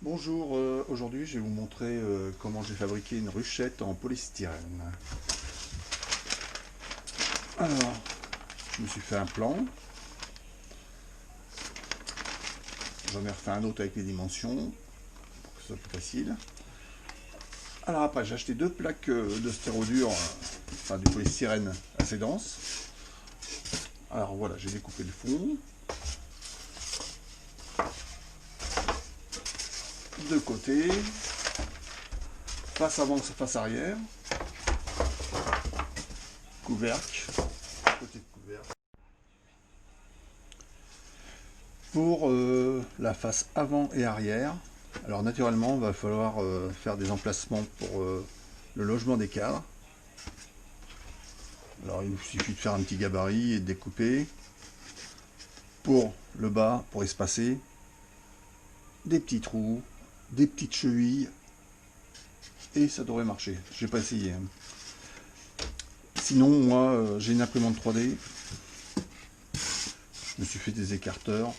Bonjour, aujourd'hui je vais vous montrer comment j'ai fabriqué une ruchette en polystyrène. Alors, je me suis fait un plan. J'en ai refait un autre avec les dimensions pour que ce soit plus facile. Alors après, j'ai acheté deux plaques de stérodure, enfin du polystyrène assez dense. Alors voilà, j'ai découpé le fond. De côté, face avant, face arrière, couvercle, côté de couvercle. Pour la face avant et arrière, alors naturellement, il va falloir faire des emplacements pour le logement des cadres. Alors il vous suffit de faire un petit gabarit et de découper. Pour le bas, pour espacer, des petits trous, des petites chevilles, et ça devrait marcher. J'ai pas essayé. Sinon, moi, j'ai une imprimante 3D. Je me suis fait des écarteurs.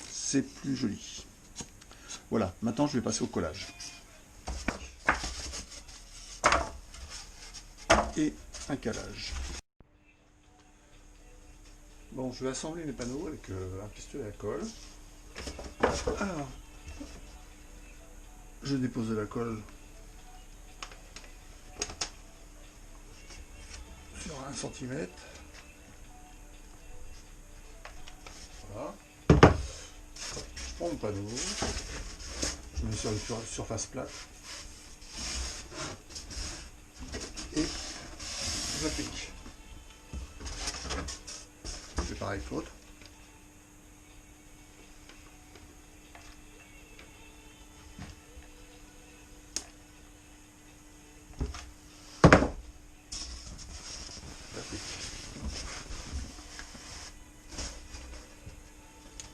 C'est plus joli. Voilà, maintenant je vais passer au collage. Et un calage. Bon, je vais assembler mes panneaux avec un pistolet à colle. Alors, je dépose de la colle sur 1 cm. Voilà. Je prends mon panneau. Je mets sur une surface plate. Et j'applique. Je fais pareil avec l'autre.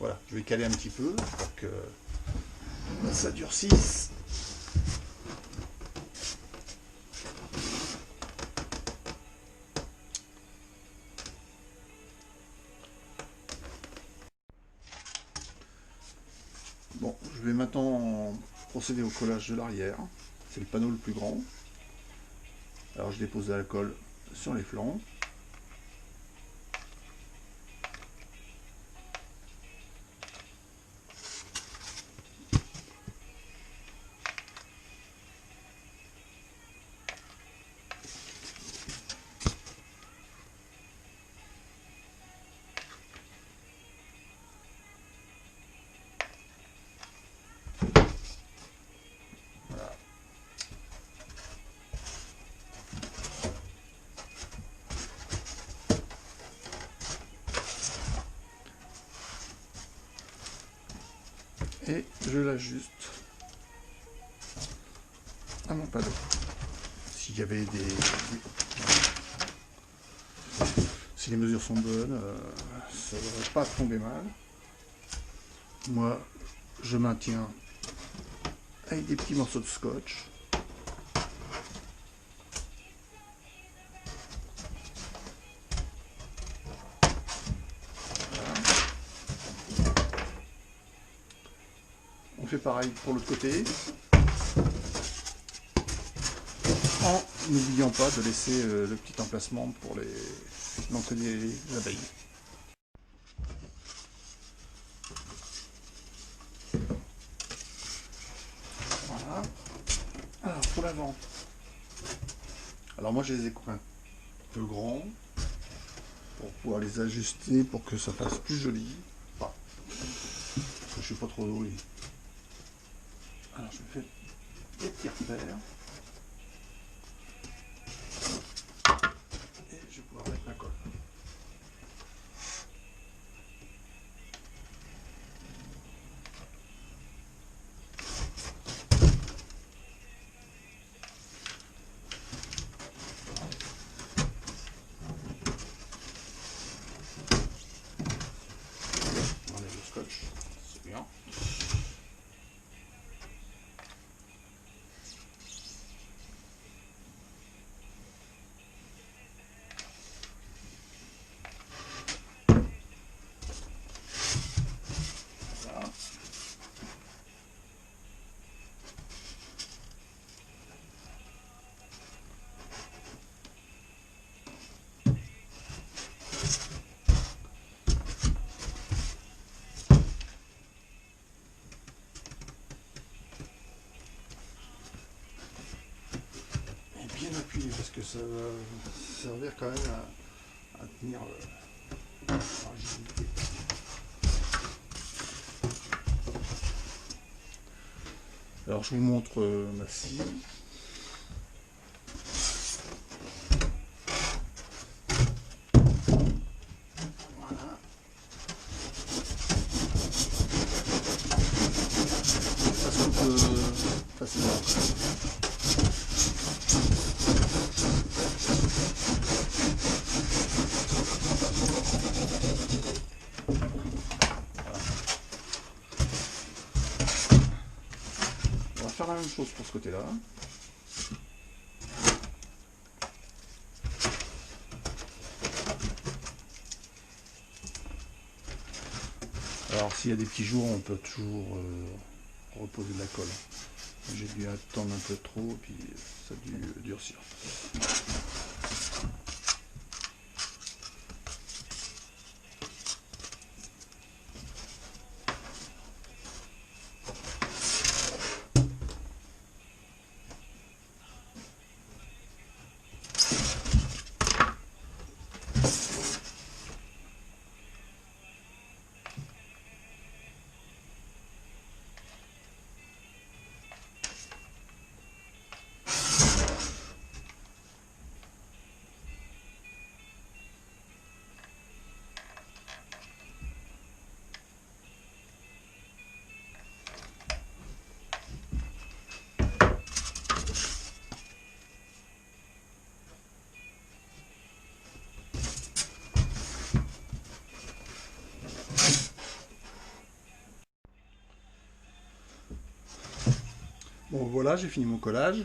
Voilà, je vais caler un petit peu pour que ça durcisse. Bon, je vais maintenant procéder au collage de l'arrière. C'est le panneau le plus grand. Alors je dépose de la colle sur les flancs. Voilà. Et je l'ajuste à mon panneau. S'il y avait si les mesures sont bonnes, ça ne devrait pas tomber mal. Moi, je maintiens avec des petits morceaux de scotch. On fait pareil pour l'autre côté, en n'oubliant pas de laisser le petit emplacement pour l'entrée des abeilles. Voilà. Alors pour l'avant, alors moi je les ai coupés un peu grands pour pouvoir les ajuster pour que ça fasse plus joli. Enfin, je suis pas trop doué. Alors je me fais des petits repères. Et je vais pouvoir mettre ma colle. On enlève le scotch, c'est bien. bien appuyer parce que ça va servir quand même à tenir la rigidité. Alors je vous montre ma scie. Voilà. Ça se coupe facilement. On va faire la même chose pour ce côté-là. Alors s'il y a des petits jours, on peut toujours reposer de la colle. J'ai dû attendre un peu trop, et puis ça a dû durcir. Bon voilà, j'ai fini mon collage.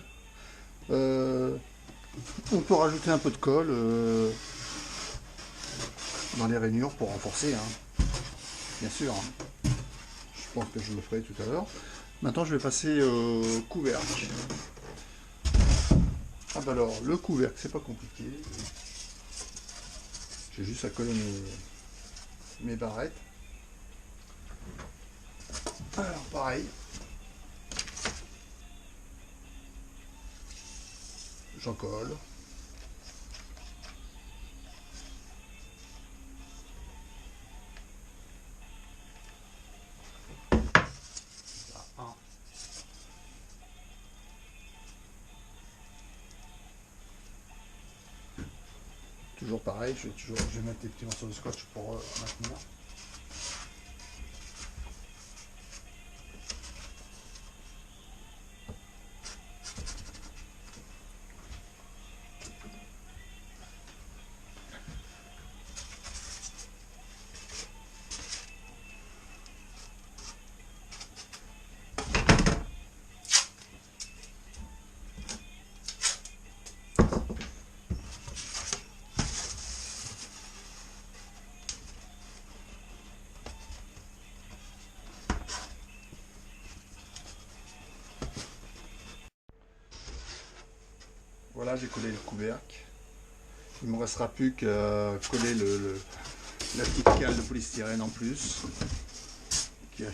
On peut rajouter un peu de colle dans les rainures pour renforcer, hein. Bien sûr. Hein. Je pense que je le ferai tout à l'heure. Maintenant je vais passer au couvercle. Ah bah alors, le couvercle, c'est pas compliqué. J'ai juste à coller mes barrettes. Alors pareil. J'en colle. Toujours pareil, je vais mettre des petits morceaux de scotch pour maintenir. Voilà, j'ai collé le couvercle. Il ne me restera plus qu'à coller la petite cale de polystyrène en plus qui va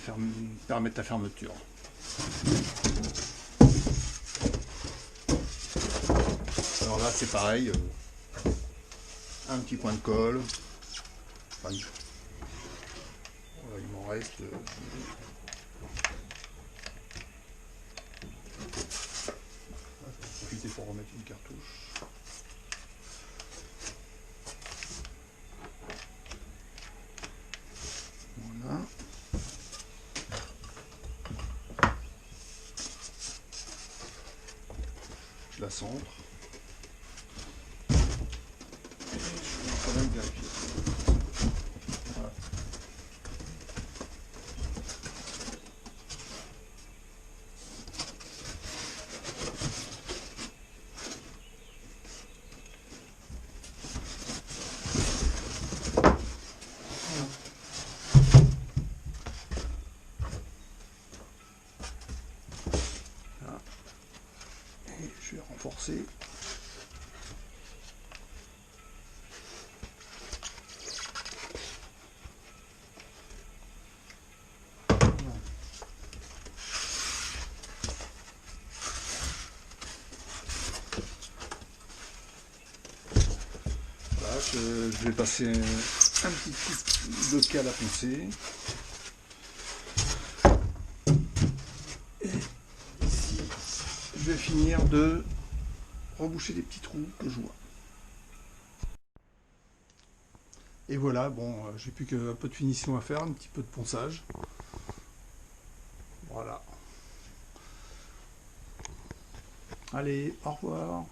permettre la fermeture. Alors là c'est pareil, un petit point de colle. Enfin, voilà, il m'en reste. Profiter pour remettre une cartouche. Voilà. Je la centre. Et je vais quand même vérifier. Voilà. Et je vais renforcer. je vais passer un petit coup de cale à poncer. Et ici, je vais finir de reboucher les petits trous que je vois. Et voilà, bon, j'ai plus qu'un peu de finition à faire, un petit peu de ponçage. Voilà. Allez, au revoir.